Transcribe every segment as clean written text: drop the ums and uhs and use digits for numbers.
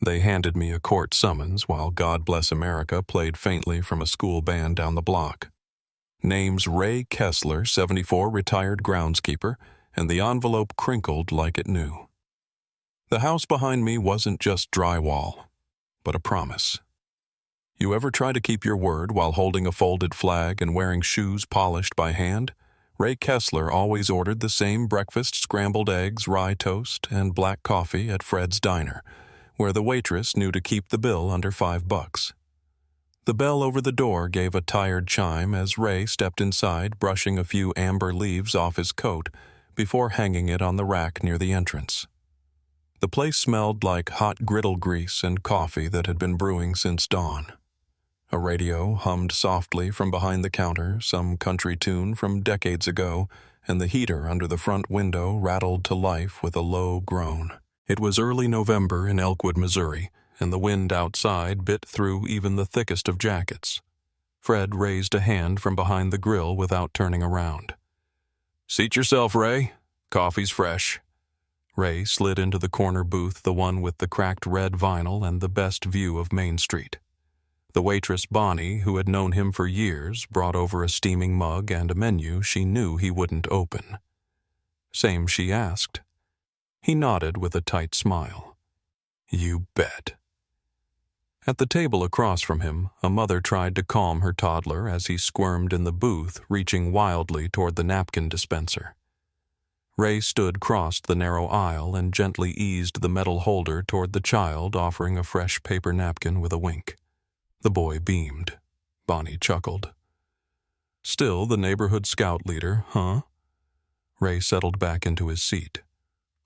They handed me a court summons while God Bless America played faintly from a school band down the block. Names Ray Kessler, 74, retired groundskeeper, and the envelope crinkled like it knew. The house behind me wasn't just drywall, but a promise. You ever try to keep your word while holding a folded flag and wearing shoes polished by hand? Ray Kessler always ordered the same breakfast: scrambled eggs, rye toast, and black coffee at Fred's Diner, where the waitress knew to keep the bill under $5. The bell over the door gave a tired chime as Ray stepped inside, brushing a few amber leaves off his coat before hanging it on the rack near the entrance. The place smelled like hot griddle grease and coffee that had been brewing since dawn. A radio hummed softly from behind the counter, some country tune from decades ago, and the heater under the front window rattled to life with a low groan. It was early November in Elkwood, Missouri, and the wind outside bit through even the thickest of jackets. Fred raised a hand from behind the grill without turning around. "Seat yourself, Ray. Coffee's fresh." Ray slid into the corner booth, the one with the cracked red vinyl and the best view of Main Street. The waitress, Bonnie, who had known him for years, brought over a steaming mug and a menu she knew he wouldn't open. Same she asked. He nodded with a tight smile. "You bet." At the table across from him, a mother tried to calm her toddler as he squirmed in the booth, reaching wildly toward the napkin dispenser. Ray stood crossed the narrow aisle and gently eased the metal holder toward the child, offering a fresh paper napkin with a wink. The boy beamed. Bonnie chuckled. "Still the neighborhood scout leader, huh?" Ray settled back into his seat.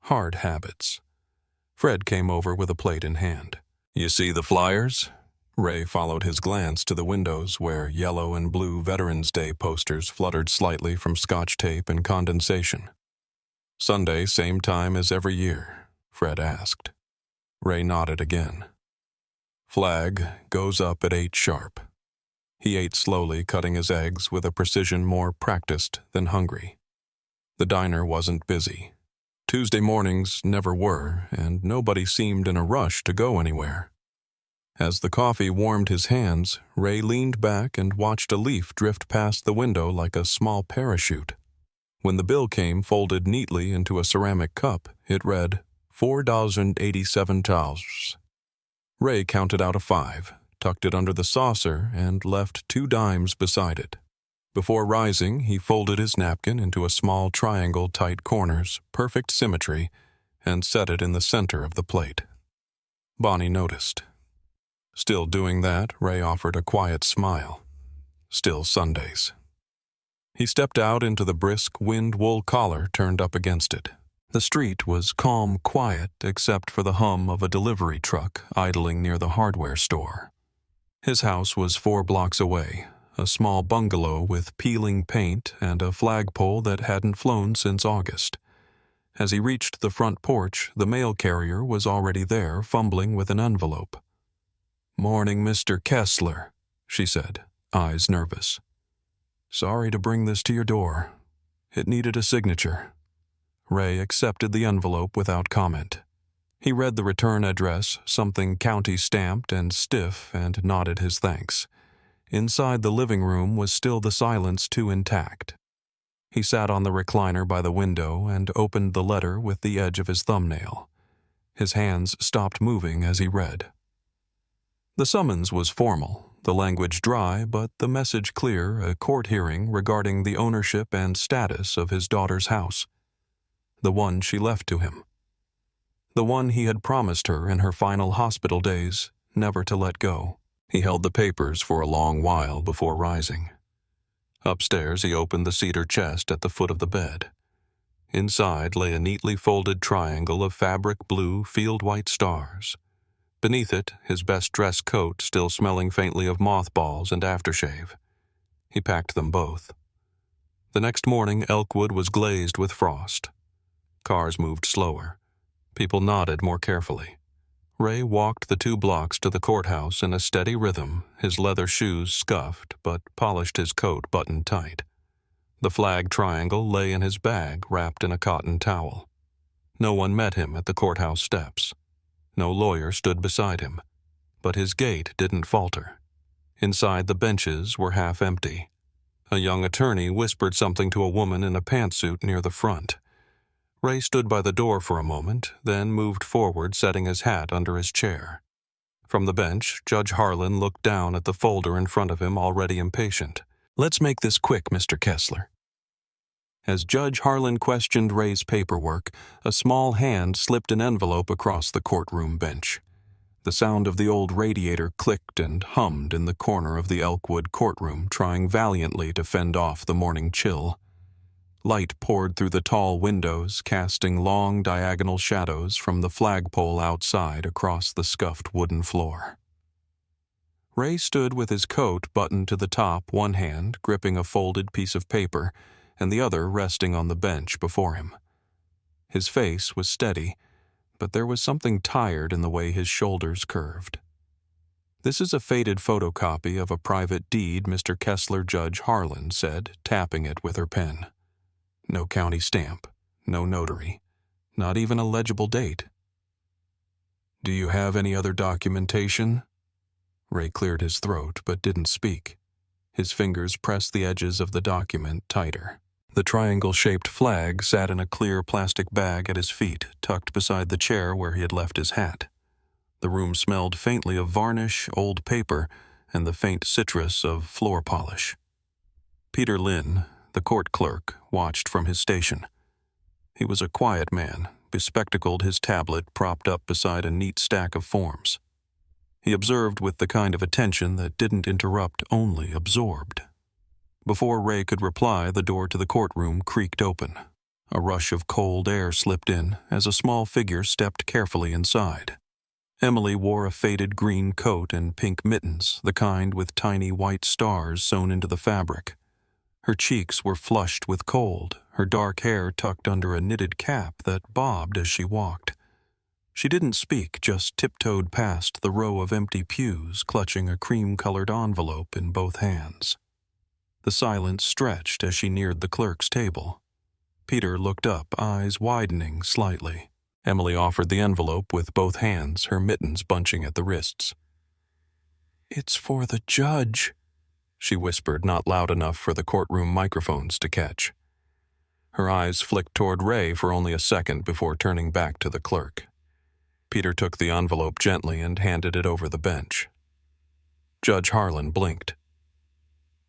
Hard habits. Fred came over with a plate in hand. "You see the flyers?" Ray followed his glance to the windows where yellow and blue Veterans Day posters fluttered slightly from scotch tape and condensation. "Sunday, same time as every year?" Fred asked. Ray nodded again. "Flag goes up at 8 sharp. He ate slowly, cutting his eggs with a precision more practiced than hungry. The diner wasn't busy. Tuesday mornings never were, and nobody seemed in a rush to go anywhere. As the coffee warmed his hands, Ray leaned back and watched a leaf drift past the window like a small parachute. When the bill came folded neatly into a ceramic cup, it read, $4.87. Ray counted out a 5, tucked it under the saucer, and left 2 dimes beside it. Before rising, he folded his napkin into a small triangle, tight corners, perfect symmetry, and set it in the center of the plate. Bonnie noticed. Still doing that, Ray offered a quiet smile. Still Sundays. He stepped out into the brisk wind-wool collar turned up against it. The street was calm, quiet, except for the hum of a delivery truck idling near the hardware store. His house was 4 blocks away, a small bungalow with peeling paint and a flagpole that hadn't flown since August. As he reached the front porch, the mail carrier was already there, fumbling with an envelope. "Morning, Mr. Kessler," she said, eyes nervous. "Sorry to bring this to your door. It needed a signature." Ray accepted the envelope without comment. He read the return address, something county stamped and stiff, and nodded his thanks. Inside the living room was still the silence too intact. He sat on the recliner by the window and opened the letter with the edge of his thumbnail. His hands stopped moving as he read. The summons was formal, the language dry, but the message clear, a court hearing regarding the ownership and status of his daughter's house. The one she left to him. The one he had promised her in her final hospital days, never to let go. He held the papers for a long while before rising. Upstairs, he opened the cedar chest at the foot of the bed. Inside lay a neatly folded triangle of fabric blue field-white stars. Beneath it, his best-dressed coat still smelling faintly of mothballs and aftershave. He packed them both. The next morning, Elkwood was glazed with frost. Cars moved slower. People nodded more carefully. Ray walked the 2 blocks to the courthouse in a steady rhythm, his leather shoes scuffed, but polished his coat buttoned tight. The flag triangle lay in his bag, wrapped in a cotton towel. No one met him at the courthouse steps. No lawyer stood beside him, but his gait didn't falter. Inside, the benches were half empty. A young attorney whispered something to a woman in a pantsuit near the front. Ray stood by the door for a moment, then moved forward, setting his hat under his chair. From the bench, Judge Harlan looked down at the folder in front of him, already impatient. "Let's make this quick, Mr. Kessler." As Judge Harlan questioned Ray's paperwork, a small hand slipped an envelope across the courtroom bench. The sound of the old radiator clicked and hummed in the corner of the Elkwood courtroom, trying valiantly to fend off the morning chill. Light poured through the tall windows, casting long diagonal shadows from the flagpole outside across the scuffed wooden floor. Ray stood with his coat buttoned to the top, one hand gripping a folded piece of paper and the other resting on the bench before him. His face was steady, but there was something tired in the way his shoulders curved. "This is a faded photocopy of a private deed, Mr. Kessler," Judge Harlan said, tapping it with her pen. "No county stamp, no notary, not even a legible date." "Do you have any other documentation?" Ray cleared his throat but didn't speak. His fingers pressed the edges of the document tighter. The triangle-shaped flag sat in a clear plastic bag at his feet, tucked beside the chair where he had left his hat. The room smelled faintly of varnish, old paper, and the faint citrus of floor polish. Peter Lynn, the court clerk, watched from his station. He was a quiet man, bespectacled, his tablet propped up beside a neat stack of forms. He observed with the kind of attention that didn't interrupt, only absorbed. Before Ray could reply, the door to the courtroom creaked open. A rush of cold air slipped in as a small figure stepped carefully inside. Emily wore a faded green coat and pink mittens, the kind with tiny white stars sewn into the fabric. Her cheeks were flushed with cold, her dark hair tucked under a knitted cap that bobbed as she walked. She didn't speak, just tiptoed past the row of empty pews, clutching a cream-colored envelope in both hands. The silence stretched as she neared the clerk's table. Peter looked up, eyes widening slightly. Emily offered the envelope with both hands, her mittens bunching at the wrists. "It's for the judge," she whispered, not loud enough for the courtroom microphones to catch. Her eyes flicked toward Ray for only a second before turning back to the clerk. Peter took the envelope gently and handed it over the bench. Judge Harlan blinked.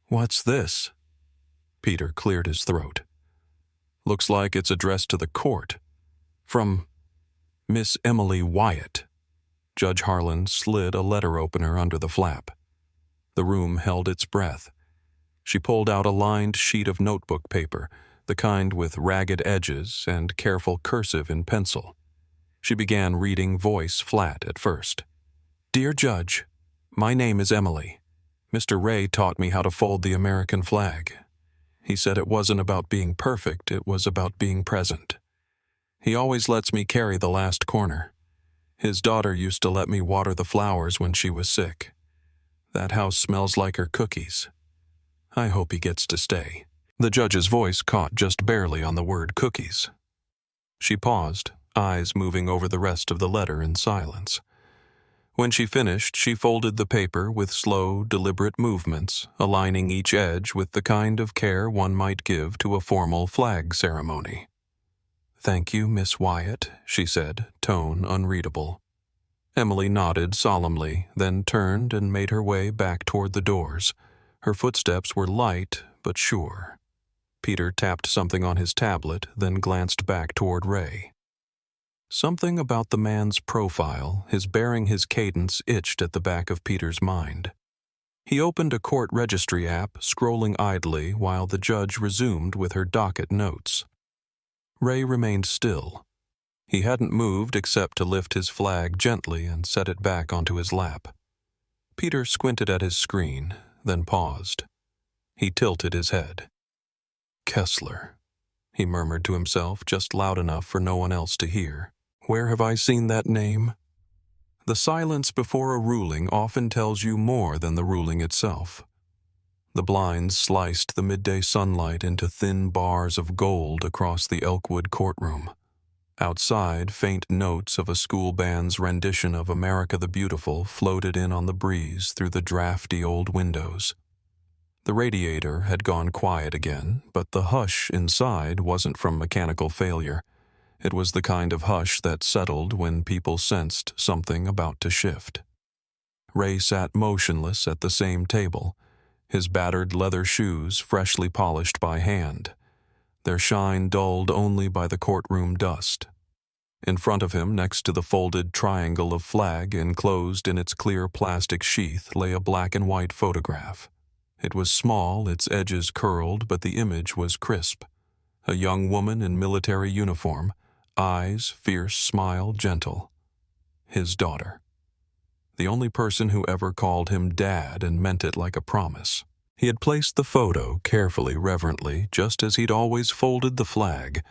"What's this?" Peter cleared his throat. "Looks like it's addressed to the court. From Miss Emily Wyatt." Judge Harlan slid a letter opener under the flap. The room held its breath. She pulled out a lined sheet of notebook paper, the kind with ragged edges and careful cursive in pencil. She began reading, voice flat at first. "Dear Judge, my name is Emily. Mr. Ray taught me how to fold the American flag. He said it wasn't about being perfect, it was about being present. He always lets me carry the last corner. His daughter used to let me water the flowers when she was sick. That house smells like her cookies. I hope he gets to stay." The judge's voice caught just barely on the word cookies. She paused, eyes moving over the rest of the letter in silence. When she finished, she folded the paper with slow, deliberate movements, aligning each edge with the kind of care one might give to a formal flag ceremony. "Thank you, Miss Wyatt," she said, tone unreadable. Emily nodded solemnly, then turned and made her way back toward the doors. Her footsteps were light but sure. Peter tapped something on his tablet, then glanced back toward Ray. Something about the man's profile, his bearing, his cadence, itched at the back of Peter's mind. He opened a court registry app, scrolling idly while the judge resumed with her docket notes. Ray remained still. He hadn't moved except to lift his flag gently and set it back onto his lap. Peter squinted at his screen, then paused. He tilted his head. "Kessler," he murmured to himself, just loud enough for no one else to hear. "Where have I seen that name?" The silence before a ruling often tells you more than the ruling itself. The blinds sliced the midday sunlight into thin bars of gold across the Elkwood courtroom. Outside, faint notes of a school band's rendition of America the Beautiful floated in on the breeze through the drafty old windows. The radiator had gone quiet again, but the hush inside wasn't from mechanical failure. It was the kind of hush that settled when people sensed something about to shift. Ray sat motionless at the same table, his battered leather shoes freshly polished by hand, their shine dulled only by the courtroom dust. In front of him, next to the folded triangle of flag enclosed in its clear plastic sheath, lay a black and white photograph. It was small, its edges curled, but the image was crisp. A young woman in military uniform, eyes, fierce, smile, gentle. His daughter. The only person who ever called him Dad and meant it like a promise. He had placed the photo carefully, reverently, just as he'd always folded the flag,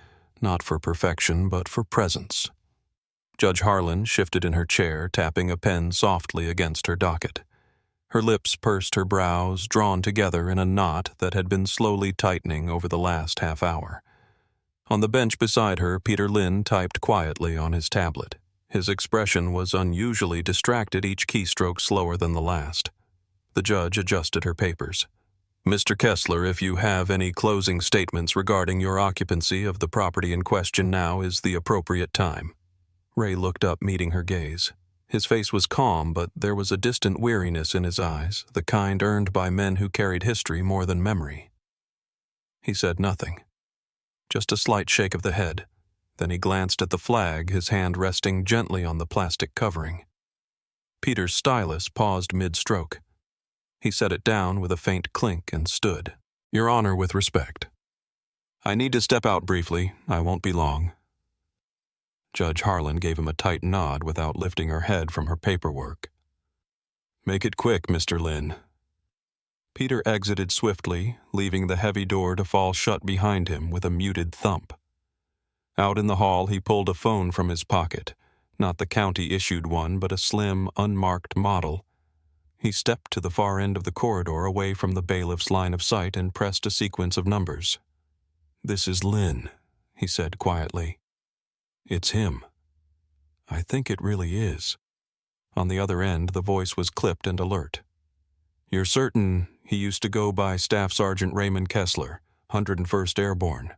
not for perfection, but for presence. Judge Harlan shifted in her chair, tapping a pen softly against her docket. Her lips pursed her brows, drawn together in a knot that had been slowly tightening over the last half hour. On the bench beside her, Peter Lynn typed quietly on his tablet. His expression was unusually distracted, each keystroke slower than the last. The judge adjusted her papers. Mr. Kessler, if you have any closing statements regarding your occupancy of the property in question, now is the appropriate time. Ray looked up, meeting her gaze. His face was calm, but there was a distant weariness in his eyes, the kind earned by men who carried history more than memory. He said nothing. Just a slight shake of the head. Then he glanced at the flag, his hand resting gently on the plastic covering. Peter's stylus paused mid-stroke. He set it down with a faint clink and stood. Your Honor, with respect. I need to step out briefly. I won't be long. Judge Harlan gave him a tight nod without lifting her head from her paperwork. Make it quick, Mr. Lynn. Peter exited swiftly, leaving the heavy door to fall shut behind him with a muted thump. Out in the hall, he pulled a phone from his pocket, not the county-issued one, but a slim, unmarked model. He stepped to the far end of the corridor away from the bailiff's line of sight and pressed a sequence of numbers. This is Lynn, he said quietly. It's him. I think it really is. On the other end, the voice was clipped and alert. You're certain he used to go by Staff Sergeant Raymond Kessler, 101st Airborne.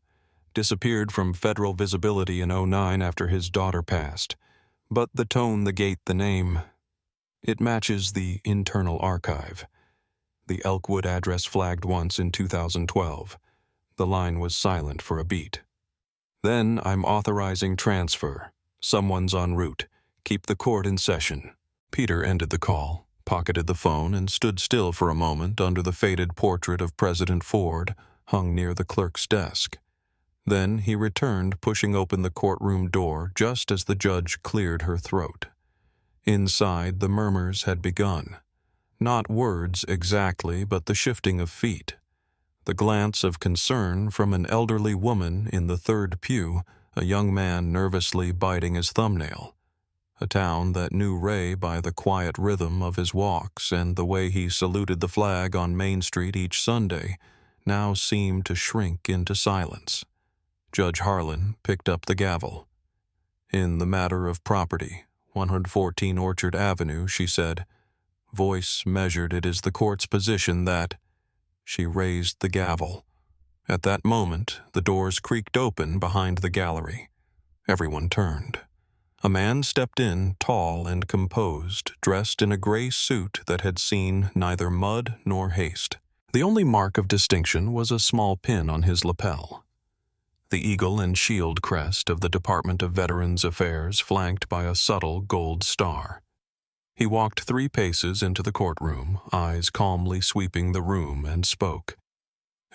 Disappeared from federal visibility in '09 after his daughter passed. But the tone, the gait, the name, it matches the internal archive. The Elkwood address flagged once in 2012. The line was silent for a beat. Then I'm authorizing transfer. Someone's en route. Keep the court in session. Peter ended the call, pocketed the phone, and stood still for a moment under the faded portrait of President Ford hung near the clerk's desk. Then he returned, pushing open the courtroom door just as the judge cleared her throat. Inside, the murmurs had begun. Not words exactly, but the shifting of feet. The glance of concern from an elderly woman in the third pew, a young man nervously biting his thumbnail. A town that knew Ray by the quiet rhythm of his walks and the way he saluted the flag on Main Street each Sunday now seemed to shrink into silence. Judge Harlan picked up the gavel. In the matter of property, 114 Orchard Avenue, she said. Voice measured, it is the court's position that... She raised the gavel. At that moment, the doors creaked open behind the gallery. Everyone turned. A man stepped in, tall and composed, dressed in a gray suit that had seen neither mud nor haste. The only mark of distinction was a small pin on his lapel. The eagle and shield crest of the Department of Veterans Affairs flanked by a subtle gold star. He walked 3 paces into the courtroom, eyes calmly sweeping the room, and spoke.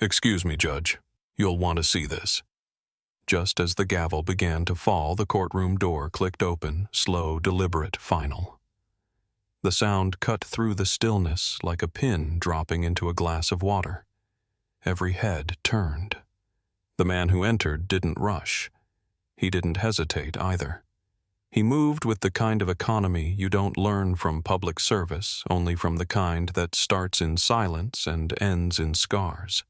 Excuse me, Judge. You'll want to see this. Just as the gavel began to fall, the courtroom door clicked open, slow, deliberate, final. The sound cut through the stillness like a pin dropping into a glass of water. Every head turned. The man who entered didn't rush. He didn't hesitate either. He moved with the kind of economy you don't learn from public service, only from the kind that starts in silence and ends in scars.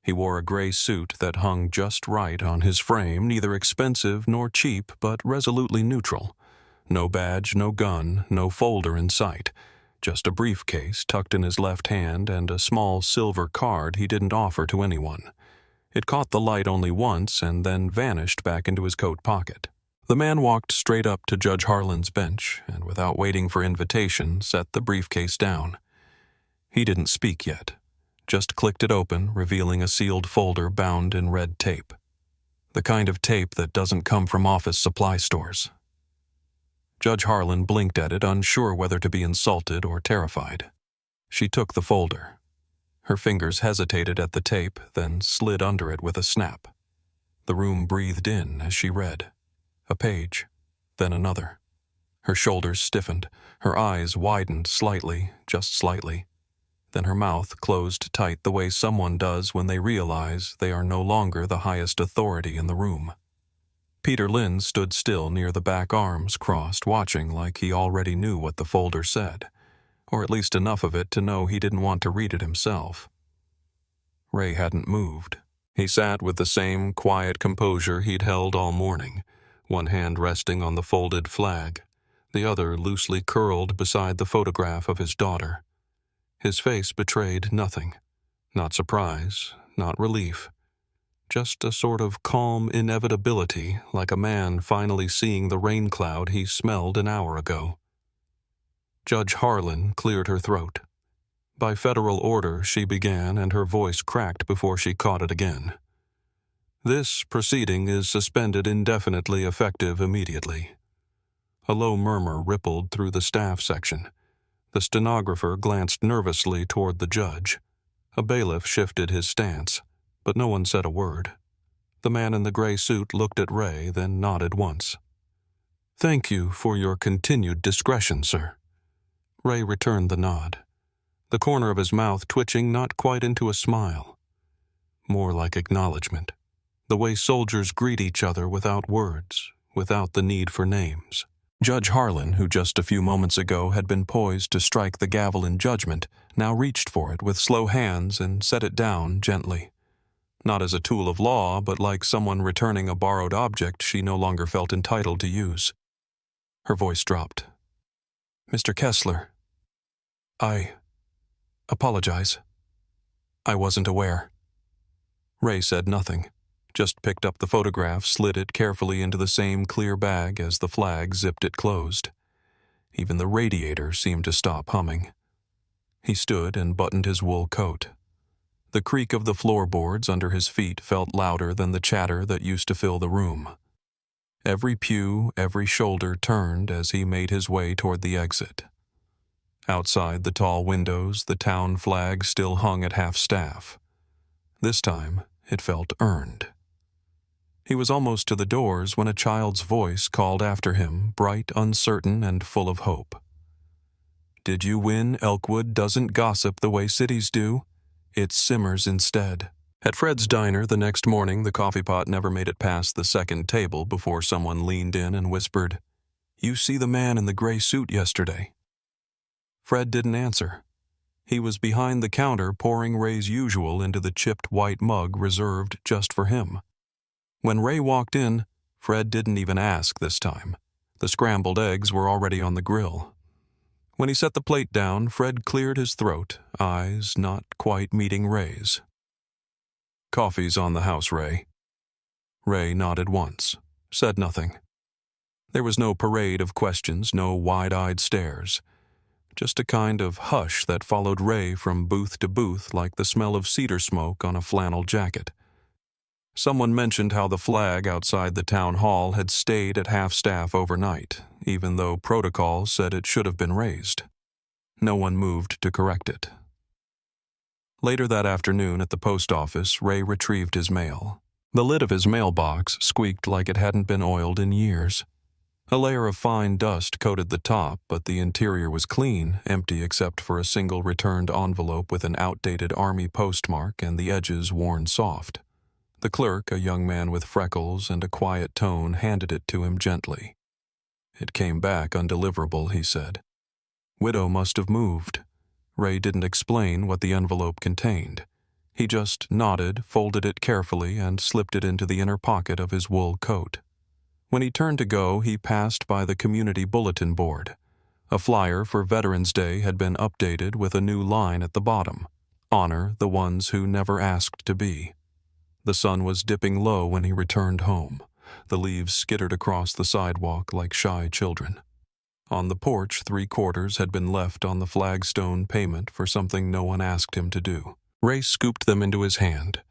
He wore a gray suit that hung just right on his frame, neither expensive nor cheap, but resolutely neutral. No badge, no gun, no folder in sight. Just a briefcase tucked in his left hand and a small silver card he didn't offer to anyone. It caught the light only once and then vanished back into his coat pocket. The man walked straight up to Judge Harlan's bench and, without waiting for invitation, set the briefcase down. He didn't speak yet, just clicked it open, revealing a sealed folder bound in red tape. The kind of tape that doesn't come from office supply stores. Judge Harlan blinked at it, unsure whether to be insulted or terrified. She took the folder. Her fingers hesitated at the tape, then slid under it with a snap. The room breathed in as she read. A page, then another. Her shoulders stiffened, her eyes widened slightly, just slightly. Then her mouth closed tight the way someone does when they realize they are no longer the highest authority in the room. Peter Lynn stood still near the back, arms crossed, watching like he already knew what the folder said, or at least enough of it to know he didn't want to read it himself. Ray hadn't moved. He sat with the same quiet composure he'd held all morning, one hand resting on the folded flag, the other loosely curled beside the photograph of his daughter. His face betrayed nothing. Not surprise, not relief. Just a sort of calm inevitability, like a man finally seeing the rain cloud he smelled an hour ago. Judge Harlan cleared her throat. By federal order, she began, and her voice cracked before she caught it again. This proceeding is suspended indefinitely, effective immediately. A low murmur rippled through the staff section. The stenographer glanced nervously toward the judge. A bailiff shifted his stance, but no one said a word. The man in the gray suit looked at Ray, then nodded once. "Thank you for your continued discretion, sir." Ray returned the nod, the corner of his mouth twitching not quite into a smile. More like acknowledgement, the way soldiers greet each other without words, without the need for names. Judge Harlan, who just a few moments ago had been poised to strike the gavel in judgment, now reached for it with slow hands and set it down gently. Not as a tool of law, but like someone returning a borrowed object she no longer felt entitled to use. Her voice dropped. "Mr. Kessler, I apologize. I wasn't aware." Ray said nothing, just picked up the photograph, slid it carefully into the same clear bag as the flag, zipped it closed. Even the radiator seemed to stop humming. He stood and buttoned his wool coat. The creak of the floorboards under his feet felt louder than the chatter that used to fill the room. Every pew, every shoulder turned as he made his way toward the exit. Outside the tall windows, the town flag still hung at half-staff. This time, it felt earned. He was almost to the doors when a child's voice called after him, bright, uncertain, and full of hope. "Did you win? Elkwood doesn't gossip the way cities do. It simmers instead." At Fred's diner the next morning, the coffee pot never made it past the second table before someone leaned in and whispered, "You see the man in the gray suit yesterday?" Fred didn't answer. He was behind the counter pouring Ray's usual into the chipped white mug reserved just for him. When Ray walked in, Fred didn't even ask this time. The scrambled eggs were already on the grill. When he set the plate down, Fred cleared his throat, eyes not quite meeting Ray's. "Coffee's on the house, Ray." Ray nodded once, said nothing. There was no parade of questions, no wide-eyed stares. Just a kind of hush that followed Ray from booth to booth like the smell of cedar smoke on a flannel jacket. Someone mentioned how the flag outside the town hall had stayed at half-staff overnight, even though protocol said it should have been raised. No one moved to correct it. Later that afternoon at the post office, Ray retrieved his mail. The lid of his mailbox squeaked like it hadn't been oiled in years. A layer of fine dust coated the top, but the interior was clean, empty except for a single returned envelope with an outdated army postmark and the edges worn soft. The clerk, a young man with freckles and a quiet tone, handed it to him gently. "It came back undeliverable," he said. "Widow must have moved." Ray didn't explain what the envelope contained. He just nodded, folded it carefully, and slipped it into the inner pocket of his wool coat. When he turned to go, he passed by the community bulletin board. A flyer for Veterans Day had been updated with a new line at the bottom: "Honor the ones who never asked to be." The sun was dipping low when he returned home. The leaves skittered across the sidewalk like shy children. On the porch, 3/4 had been left on the flagstone payment for something no one asked him to do. Ray scooped them into his hand,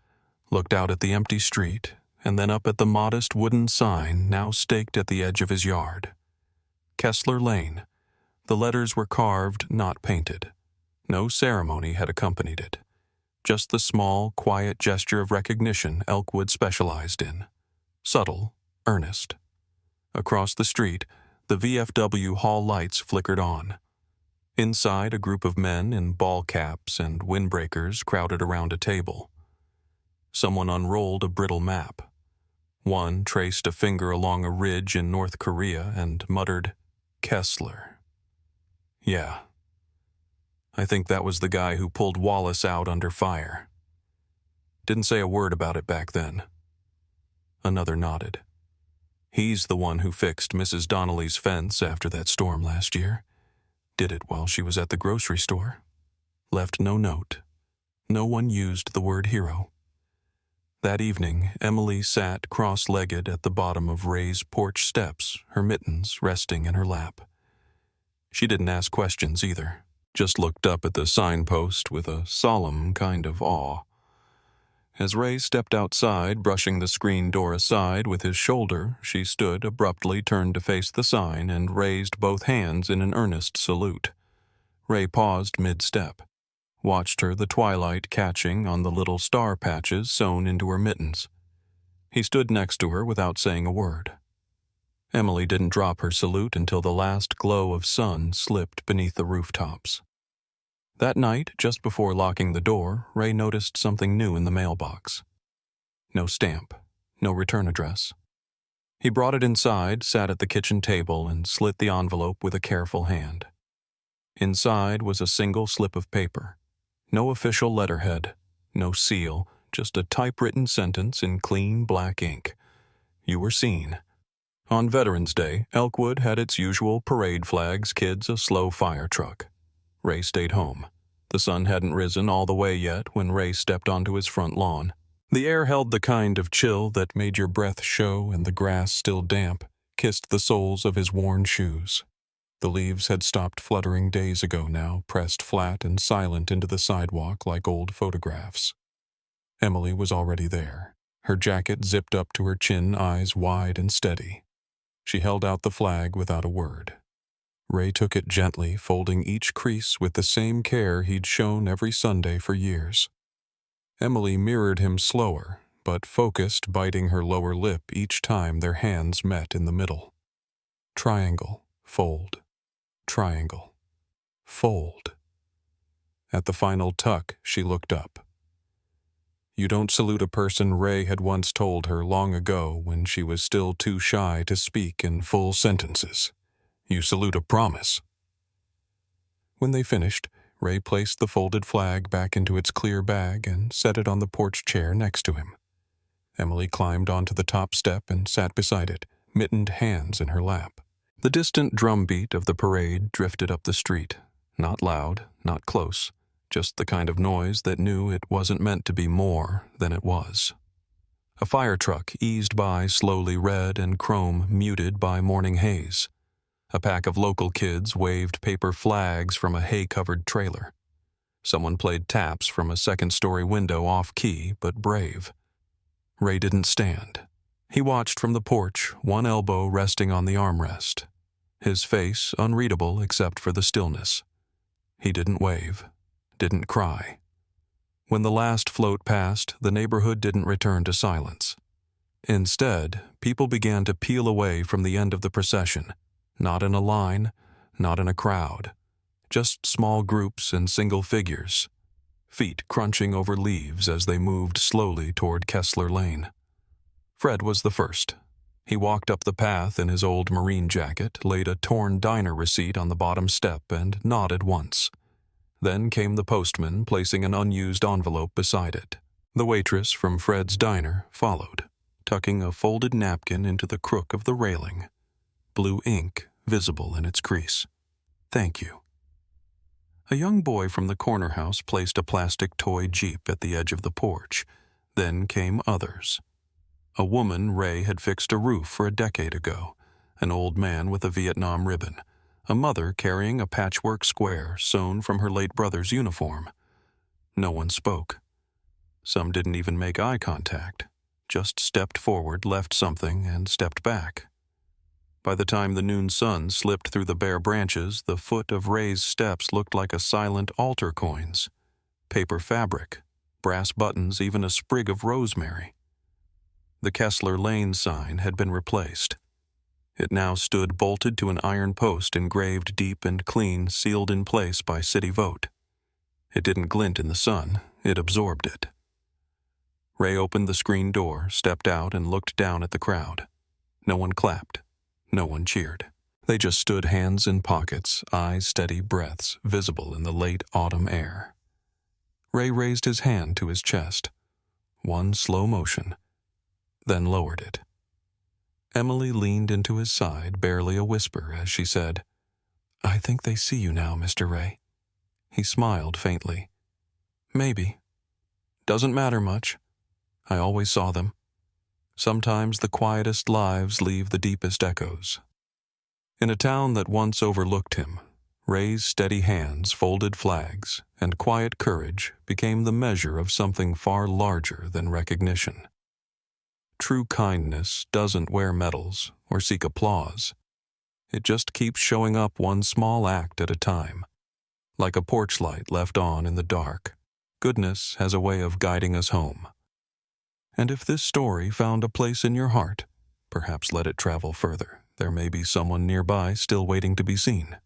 looked out at the empty street, and then up at the modest wooden sign now staked at the edge of his yard. Kessler Lane. The letters were carved, not painted. No ceremony had accompanied it. Just the small, quiet gesture of recognition Elkwood specialized in. Subtle, earnest. Across the street, the VFW hall lights flickered on. Inside, a group of men in ball caps and windbreakers crowded around a table. Someone unrolled a brittle map. One traced a finger along a ridge in North Korea and muttered, "Kessler." "Yeah. I think that was the guy who pulled Wallace out under fire. Didn't say a word about it back then." Another nodded. "He's the one who fixed Mrs. Donnelly's fence after that storm last year. Did it while she was at the grocery store. Left no note. No one used the word hero." That evening, Emily sat cross-legged at the bottom of Ray's porch steps, her mittens resting in her lap. She didn't ask questions either, just looked up at the signpost with a solemn kind of awe. As Ray stepped outside, brushing the screen door aside with his shoulder, she stood abruptly, turned to face the sign, and raised both hands in an earnest salute. Ray paused mid-step, watched her, the twilight catching on the little star patches sewn into her mittens. He stood next to her without saying a word. Emily didn't drop her salute until the last glow of sun slipped beneath the rooftops. That night, just before locking the door, Ray noticed something new in the mailbox. No stamp, no return address. He brought it inside, sat at the kitchen table, and slit the envelope with a careful hand. Inside was a single slip of paper. No official letterhead, no seal, just a typewritten sentence in clean black ink. "You were seen." On Veterans Day, Elkwood had its usual parade flags, kids, a slow fire truck. Ray stayed home. The sun hadn't risen all the way yet when Ray stepped onto his front lawn. The air held the kind of chill that made your breath show, and the grass, still damp, kissed the soles of his worn shoes. The leaves had stopped fluttering days ago now, pressed flat and silent into the sidewalk like old photographs. Emily was already there, her jacket zipped up to her chin, eyes wide and steady. She held out the flag without a word. Ray took it gently, folding each crease with the same care he'd shown every Sunday for years. Emily mirrored him slower, but focused, biting her lower lip each time their hands met in the middle. Triangle, fold. Triangle, fold. At the final tuck, she looked up. "You don't salute a person," Ray had once told her long ago when she was still too shy to speak in full sentences. "You salute a promise." When they finished, Ray placed the folded flag back into its clear bag and set it on the porch chair next to him. Emily climbed onto the top step and sat beside it, mittened hands in her lap. The distant drumbeat of the parade drifted up the street, not loud, not close, just the kind of noise that knew it wasn't meant to be more than it was. A fire truck eased by, slowly, red and chrome muted by morning haze. A pack of local kids waved paper flags from a hay-covered trailer. Someone played taps from a second-story window off-key, but brave. Ray didn't stand. He watched from the porch, one elbow resting on the armrest. His face unreadable except for the stillness. He didn't wave, didn't cry. When the last float passed, the neighborhood didn't return to silence. Instead, people began to peel away from the end of the procession, not in a line, not in a crowd, just small groups and single figures, feet crunching over leaves as they moved slowly toward Kessler Lane. Fred was the first. He walked up the path in his old Marine jacket, laid a torn diner receipt on the bottom step, and nodded once. Then came the postman, placing an unused envelope beside it. The waitress from Fred's diner followed, tucking a folded napkin into the crook of the railing, blue ink visible in its crease. "Thank you." A young boy from the corner house placed a plastic toy Jeep at the edge of the porch. Then came others. A woman Ray had fixed a roof for a decade ago, an old man with a Vietnam ribbon, a mother carrying a patchwork square sewn from her late brother's uniform. No one spoke. Some didn't even make eye contact, just stepped forward, left something, and stepped back. By the time the noon sun slipped through the bare branches, the foot of Ray's steps looked like a silent altar coins. Paper fabric, brass buttons, even a sprig of rosemary. The Kessler Lane sign had been replaced. It now stood bolted to an iron post engraved deep and clean, sealed in place by city vote. It didn't glint in the sun, it absorbed it. Ray opened the screen door, stepped out, and looked down at the crowd. No one clapped. No one cheered. They just stood, hands in pockets, eyes steady, breaths visible in the late autumn air. Ray raised his hand to his chest. One slow motion, then lowered it. Emily leaned into his side, barely a whisper, as she said, "I think they see you now, Mr. Ray." He smiled faintly. "Maybe. Doesn't matter much. I always saw them. Sometimes the quietest lives leave the deepest echoes." In a town that once overlooked him, Ray's steady hands, folded flags, and quiet courage became the measure of something far larger than recognition. True kindness doesn't wear medals or seek applause. It just keeps showing up one small act at a time. Like a porch light left on in the dark, goodness has a way of guiding us home. And if this story found a place in your heart, perhaps let it travel further. There may be someone nearby still waiting to be seen.